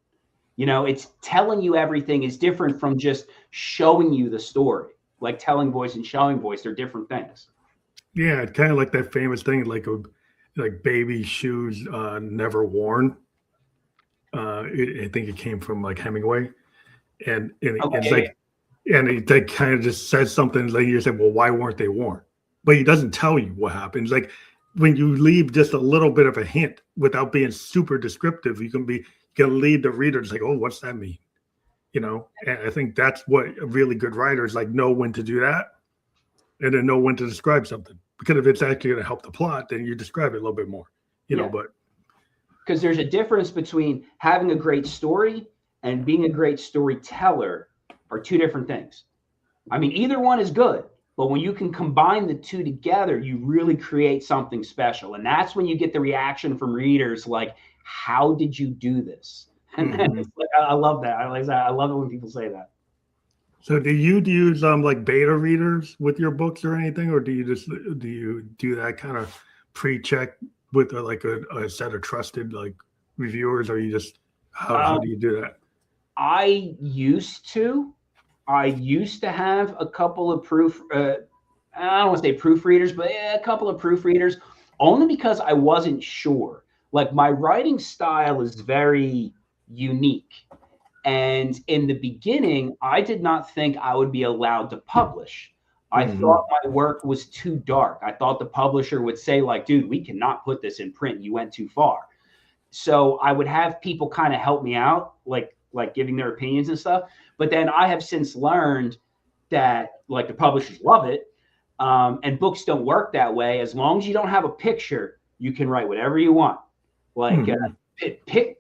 It's telling you everything is different from just showing you the story. Like telling voice and showing voice, they're different things. Yeah, it's kind of like that famous thing, like baby shoes never worn. I think it came from like Hemingway, and it's like, and he like kind of just says something like you say, well, why weren't they worn? But he doesn't tell you what happens. Like when you leave just a little bit of a hint without being super descriptive, you can lead the reader to like, oh, what's that mean? And I think that's what really good writers like know when to do that, and then know when to describe something. Because if it's actually going to help the plot, then you describe it a little bit more, but. Because there's a difference between having a great story and being a great storyteller are two different things. I mean, either one is good, but when you can combine the two together, you really create something special. And that's when you get the reaction from readers like, how did you do this? And it's like, I love that. I love it when people say that. So do you use like beta readers with your books or anything, or do you do that kind of pre-check with a set of trusted like reviewers, or you just how do you do that? I used to have a couple of I don't want to say proofreaders, but a couple of proofreaders, only because I wasn't sure. Like my writing style is very unique. And in the beginning, I did not think I would be allowed to publish. I thought my work was too dark. I thought the publisher would say like, dude, we cannot put this in print. You went too far. So I would have people kind of help me out, like giving their opinions and stuff. But then I have since learned that like the publishers love it. And books don't work that way. As long as you don't have a picture, you can write whatever you want. Like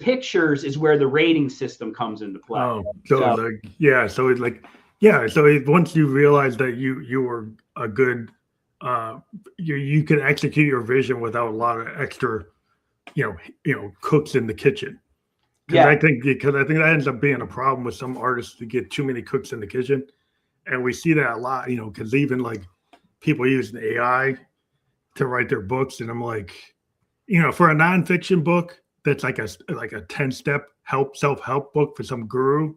pictures is where the rating system comes into play. Oh, once you realize that you were a good, you can execute your vision without a lot of extra, cooks in the kitchen. Because I think that ends up being a problem with some artists to get too many cooks in the kitchen, and we see that a lot. Because even like people using AI to write their books, and I'm like, for a nonfiction book that's like a 10-step self-help book for some guru,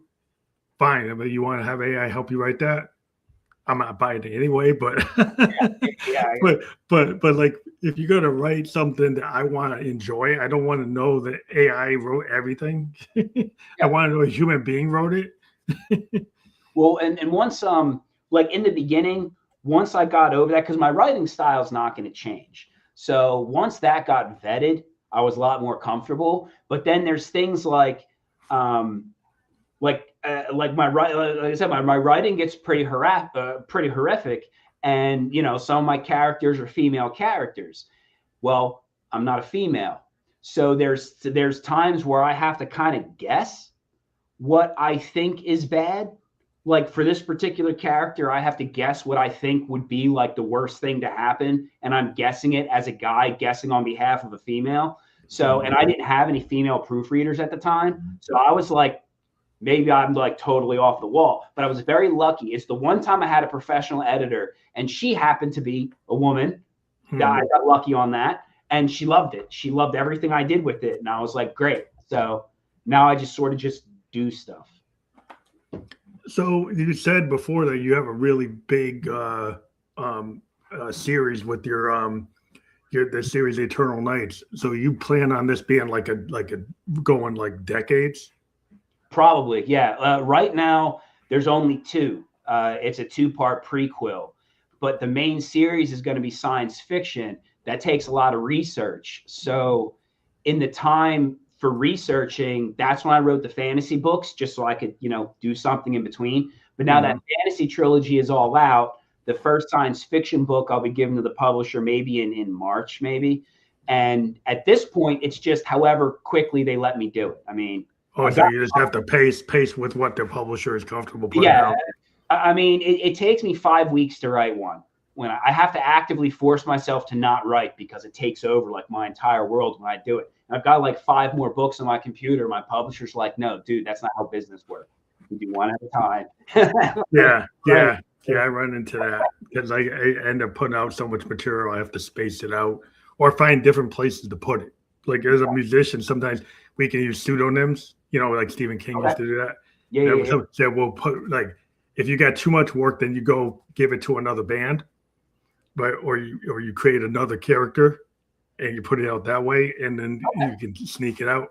fine. I mean, you want to have AI help you write that? I'm not buying it anyway, but but like if you're gonna write something that I want to enjoy, I don't want to know that AI wrote everything. I want to know a human being wrote it. Well, and once like in the beginning, once I got over that, because my writing style is not going to change. So once that got vetted, I was a lot more comfortable. But then there's things like my writing gets pretty horrific, and some of my characters are female characters. Well, I'm not a female, so there's times where I have to kind of guess what I think is bad. Like for this particular character, I have to guess what I think would be like the worst thing to happen, and I'm guessing it as a guy guessing on behalf of a female. So, and I didn't have any female proofreaders at the time, so I was like, maybe I'm like totally off the wall, but I was very lucky. It's the one time I had a professional editor, and she happened to be a woman. I got lucky on that, and she loved it. She loved everything I did with it, and I was like, great. So now I just sort of just do stuff. So you said before that you have a really big series with the series Eternal Nights. So you plan on this being like a going like decades? Probably, yeah. Right now, there's only two. It's a 2-part prequel, but the main series is going to be science fiction. That takes a lot of research. So in the time for researching, that's when I wrote the fantasy books, just so I could, do something in between. But now that fantasy trilogy is all out, the first science fiction book I'll be giving to the publisher maybe in March, maybe. And at this point, it's just however quickly they let me do it. I mean, so you just have to pace with what the publisher is comfortable putting out. I mean, it takes me 5 weeks to write one. I have to actively force myself to not write because it takes over like my entire world when I do it. And I've got like 5 more books on my computer. My publisher's like, no, dude, that's not how business works. We do one at a time. Yeah. Right. Yeah, I run into that because I end up putting out so much material, I have to space it out or find different places to put it. Like as a musician, sometimes we can use pseudonyms, like Stephen King used to do that. Yeah. So we'll put like, if you got too much work, then you go give it to another band, but or you create another character and you put it out that way, and then you can sneak it out.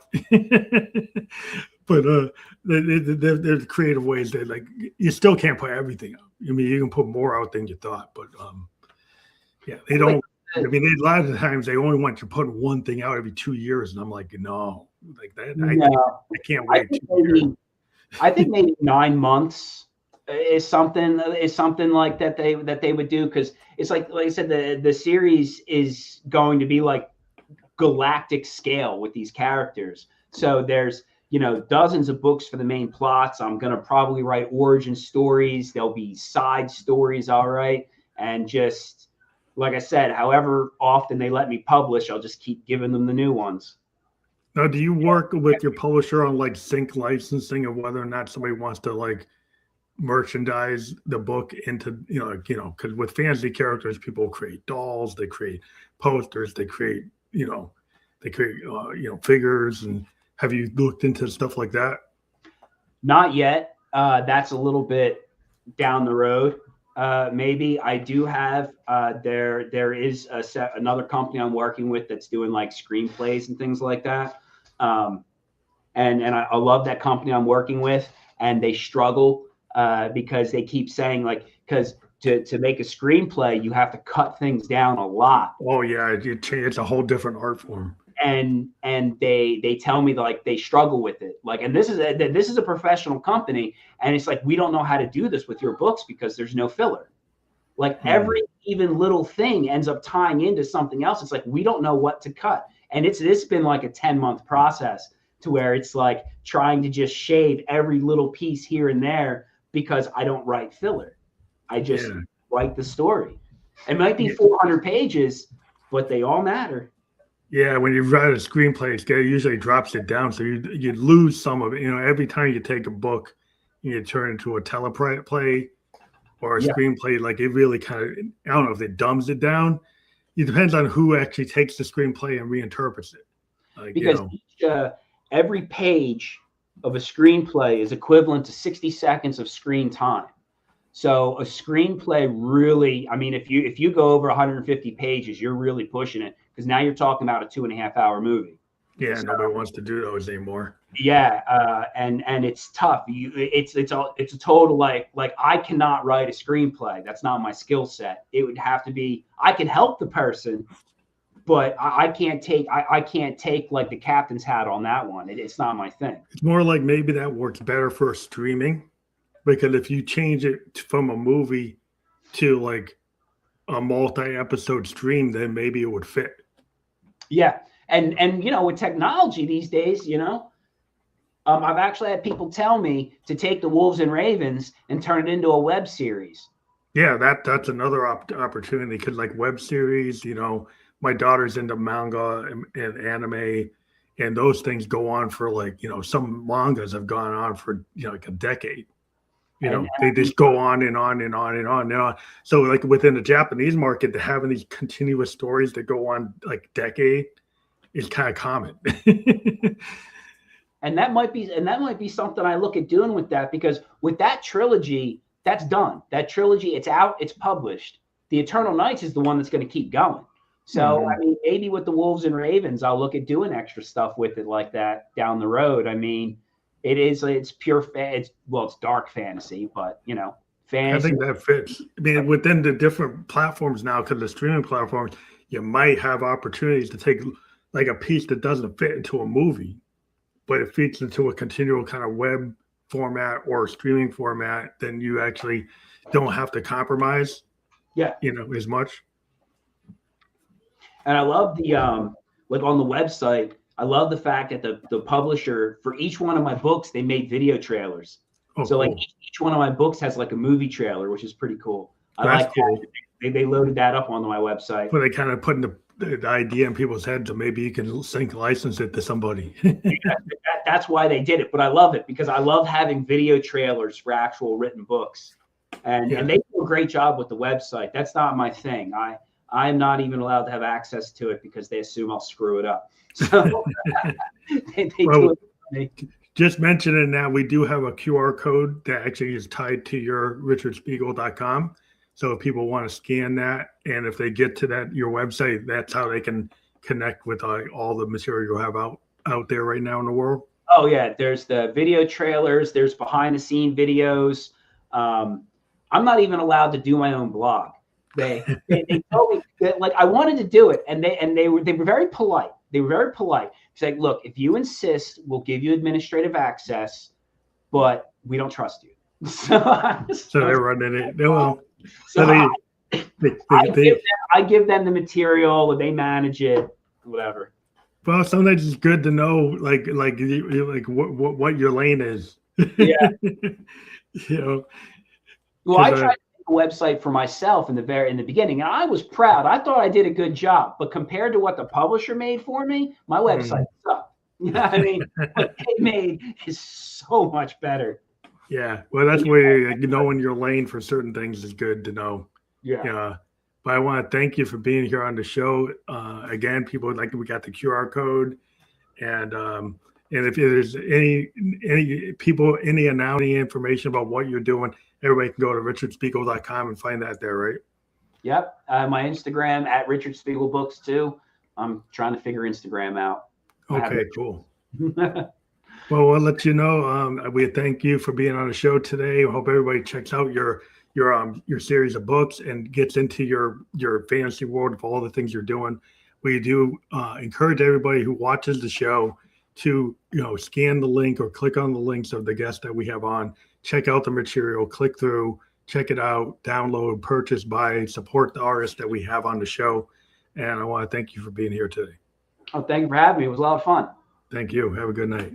But there's creative ways that like you still can't put everything out. I mean, you can put more out than you thought, but yeah, they don't. I mean, a lot of the times they only want you to put one thing out every 2 years, and I'm like, no, like that. I can't wait. I think maybe 9 months is something like that they would do, because it's like I said, the series is going to be like galactic scale with these characters. So there's dozens of books for the main plots. I'm gonna probably write origin stories. There'll be side stories, all right, and just like I said, however often they let me publish, I'll just keep giving them the new ones. Now, do you work with your publisher on like sync licensing of whether or not somebody wants to like merchandise the book into, because with fantasy characters, people create dolls, they create posters, they create, figures. And have you looked into stuff like that? Not yet. That's a little bit down the road. Maybe I do have. There is another company I'm working with that's doing like screenplays and things like that. And I love that company I'm working with, and they struggle because they keep saying like, because to make a screenplay, you have to cut things down a lot. Oh yeah, it's a whole different art form. And they tell me like they struggle with it. Like, and this is a professional company, and it's like, we don't know how to do this with your books because there's no filler. Like every even little thing ends up tying into something else. It's like, we don't know what to cut. And it's been like a 10-month process to where it's like trying to just shave every little piece here and there because I don't write filler. I just write the story. It might be 400 pages, but they all matter. Yeah, when you write a screenplay, it usually drops it down, so you lose some of it. Every time you take a book and you turn it into a teleplay or a screenplay, like it really kind of, I don't know if it dumbs it down. It depends on who actually takes the screenplay and reinterprets it. Like, because every page of a screenplay is equivalent to 60 seconds of screen time. So a screenplay really, I mean, if you go over 150 pages, you're really pushing it, because now you're talking about a 2.5-hour movie. Yeah, so, nobody wants to do those anymore. Yeah, and it's tough. It's a total like I cannot write a screenplay. That's not my skill set. It would have to be, I can help the person, but I can't take like the captain's hat on that one. It's not my thing. It's more like maybe that works better for streaming, because if you change it from a movie to like a multi-episode stream, then maybe it would fit. Yeah. And with technology these days, I've actually had people tell me to take the Wolves and Ravens and turn it into a web series. Yeah, that's another opportunity, because like web series, my daughter's into manga and anime, and those things go on for like, some mangas have gone on for like a decade. They just go on and on and on and on and on. So like within the Japanese market, having these continuous stories that go on like decade is kind of common. And that might be something I look at doing with that, because with that trilogy, that's done. That trilogy, it's out, it's published. The Eternal Nights is the one that's going to keep going. So I mean, maybe with the Wolves and Ravens, I'll look at doing extra stuff with it like that down the road. I mean, it's pure it's dark fantasy, but fantasy. I think that fits. I mean, within the different platforms now, because the streaming platforms, you might have opportunities to take like a piece that doesn't fit into a movie, but it fits into a continual kind of web format or streaming format. Then you actually don't have to compromise, as much. And I love the like on the website, I love the fact that the publisher, for each one of my books, they made video trailers. So cool. Like each one of my books has like a movie trailer, which is pretty cool. I like cool. They loaded that up onto my website. But they kind of putting the idea in people's heads, so maybe you can license it to somebody. That's why they did it. But I love it because I love having video trailers for actual written books, and they do a great job with the website. That's not my thing. I'm not even allowed to have access to it because they assume I'll screw it up. So they do it for me. Just mentioning that we do have a QR code that actually is tied to your richardspegal.com. So if people want to scan that, and if they get to your website, that's how they can connect with all the material you have out there right now in the world. Oh yeah, there's the video trailers, there's behind the scene videos. I'm not even allowed to do my own blog. They told me that, like, I wanted to do it, and they were very polite. They were very polite. It's like, look, if you insist, we'll give you administrative access, but we don't trust you. So they're running it. Well, I give them the material, and they manage it, whatever. Well, sometimes it's good to know, like what your lane is. Yeah. You know. Well, I tried to make a website for myself in the beginning, and I was proud. I thought I did a good job, but compared to what the publisher made for me, my website sucked. You know what I mean? What they made is so much better. Yeah. Well, that's where knowing your lane for certain things is good to know. Yeah. But I want to thank you for being here on the show. Again, people, like, we got the QR code, and if there's any information about what you're doing, everybody can go to richardspegal.com and find that there, right? Yep. My Instagram at Richard Spegal Books too. I'm trying to figure Instagram out. Okay, cool. Well, we'll let you know. We thank you for being on the show today. I hope everybody checks out your series of books and gets into your fantasy world of all the things you're doing. We do encourage everybody who watches the show to scan the link or click on the links of the guests that we have on. Check out the material, click through, check it out, download, purchase, buy, support the artists that we have on the show. And I want to thank you for being here today. Oh, thank you for having me. It was a lot of fun. Thank you. Have a good night.